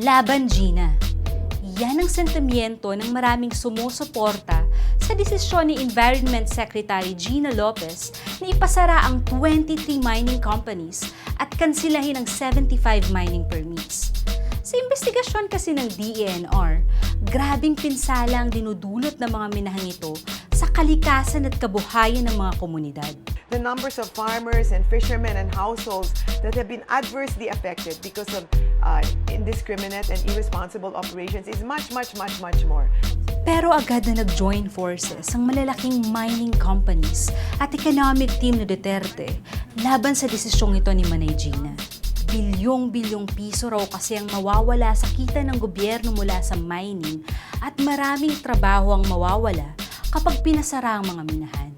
Laban Gina. Yan ang sentimiento ng maraming sumusuporta sa desisyon ni Environment Secretary Gina Lopez na ipasara ang 23 mining companies at kansilahin ang 75 mining permits. Sa investigasyon kasi ng DENR, grabing pinsala ang dinudulot ng mga minahang ito sa kalikasan at kabuhayan ng mga komunidad. The numbers of farmers and fishermen and households that have been adversely affected because of indiscriminate and irresponsible operations is much more. Pero agad na nag-join forces ang malalaking mining companies at economic team ni Duterte laban sa desisyong ito ni Manay Gina. Bilyong-bilyong piso raw kasi ang mawawala sa kita ng gobyerno mula sa mining at maraming trabaho ang mawawala kapag pinasara ang mga minahan.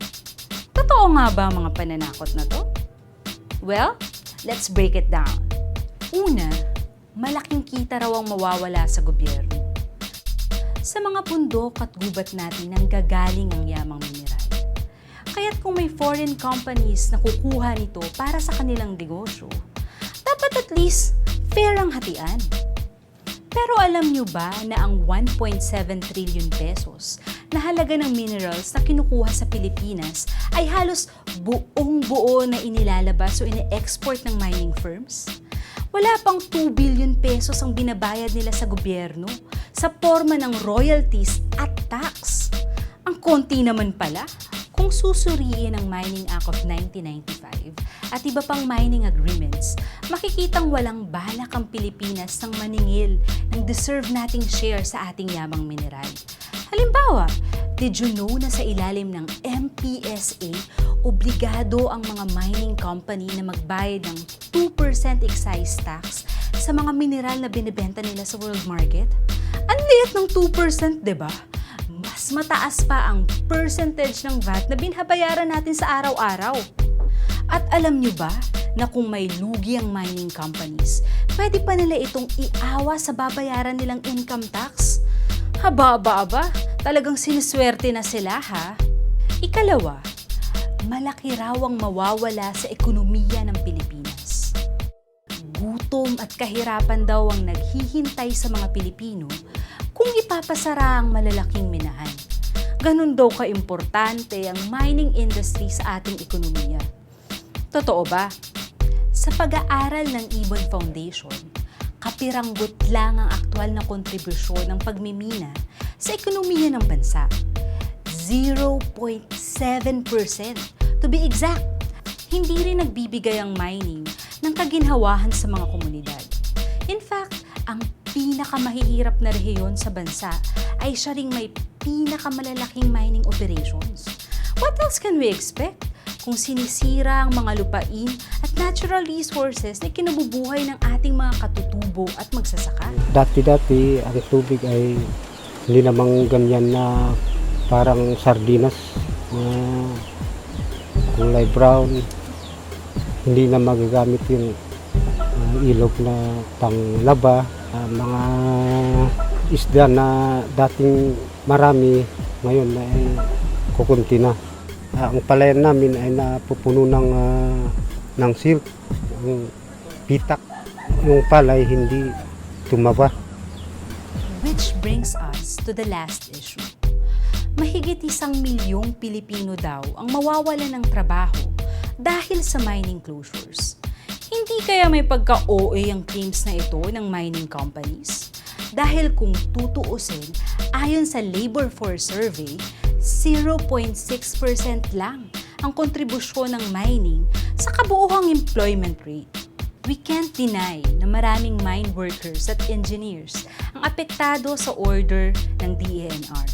Totoo nga ba ang mga pananakot na to? Well, let's break it down. Una, malaking kita raw ang mawawala sa gobyerno. Sa mga bundok at gubat natin nanggagaling ang yamang mineral. Kaya't kung may foreign companies na kukuha nito para sa kanilang negosyo, dapat at least fair ang hatian. Pero alam nyo ba na ang 1.7 trillion pesos na halaga ng minerals na kinukuha sa Pilipinas ay halos buong-buo na inilalabas o ine-export ng mining firms? Wala pang 2 billion pesos ang binabayad nila sa gobyerno sa forma ng royalties at tax. Ang konti naman pala kung susuriin ang Mining Act of 1995 at iba pang mining agreements, makikitang walang balak ang Pilipinas ng maningil ng deserve nating share sa ating yamang mineral. Halimbawa, did you know na sa ilalim ng MPSA, obligado ang mga mining company na magbayad ng 2% excise tax sa mga mineral na binibenta nila sa world market? Ang liit ng 2%, di ba? Mas mataas pa ang percentage ng VAT na binabayaran natin sa araw-araw. At alam nyo ba na kung may lugi ang mining companies, pwede pa nila itong iawa sa babayaran nilang income tax? Haba-aba, talagang siniswerte na sila ha? Ikalawa, malaki raw ang mawawala sa ekonomiya ng Pilipinas. Gutom at kahirapan daw ang naghihintay sa mga Pilipino kung ipapasara ang malalaking minahan. Ganun daw kaimportante ang mining industry sa ating ekonomiya. Totoo ba? Sa pag-aaral ng Ibon Foundation, kapiranggot lang ang aktwal na kontribusyon ng pagmimina sa ekonomiya ng bansa. 0.7%. To be exact, hindi rin nagbibigay ang mining ng kaginhawahan sa mga komunidad. In fact, ang pinakamahihirap na rehiyon sa bansa ay siya ring may pinakamalalaking mining operations. What else can we expect kung sinisira ang mga lupain at natural resources na kinabubuhay ng ating mga katutubo at magsasaka? Dati-dati ang tubig ay hindi namang ganyan na parang sardinas na kulay brown. Hindi na magagamit yung ilog na panglaba. Mga isda na dating marami ngayon ay kukunti na. Ang palayan namin ay napupuno ng silk, ang pitak. Yung palay hindi tumaba. Which brings us to the last issue. Mahigit 1 milyong Pilipino daw ang mawawalan ng trabaho dahil sa mining closures. Hindi kaya may pagka-OA ang claims na ito ng mining companies? Dahil kung tutuusin, ayon sa Labor Force Survey, 0.6% lang ang kontribusyon ng mining sa kabuuang employment rate. We can't deny na maraming mine workers at engineers ang apektado sa order ng DENR.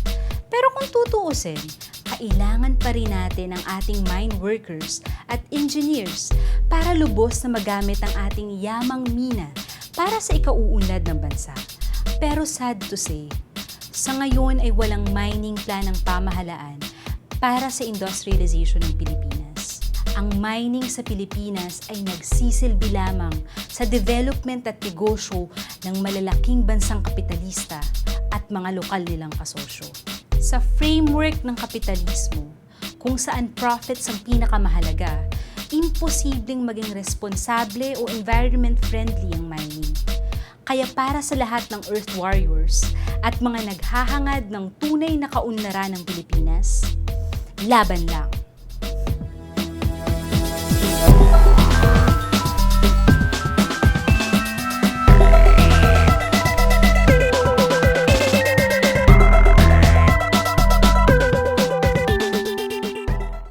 Pero kung tutuusin, kailangan pa rin natin ang ating mine workers at engineers para lubos na magamit ang ating yamang mina para sa ikauunlad ng bansa. Pero sad to say, sa ngayon ay walang mining plan ng pamahalaan para sa industrialization ng Pilipinas. Ang mining sa Pilipinas ay nagsisilbi lamang sa development at negosyo ng malalaking bansang kapitalista at mga lokal nilang kasosyo. Sa framework ng kapitalismo, kung saan profits ang pinakamahalaga, imposibleng maging responsable o environment-friendly ang mining. Kaya para sa lahat ng Earth Warriors at mga naghahangad ng tunay na kaunlaran ng Pilipinas, laban lang.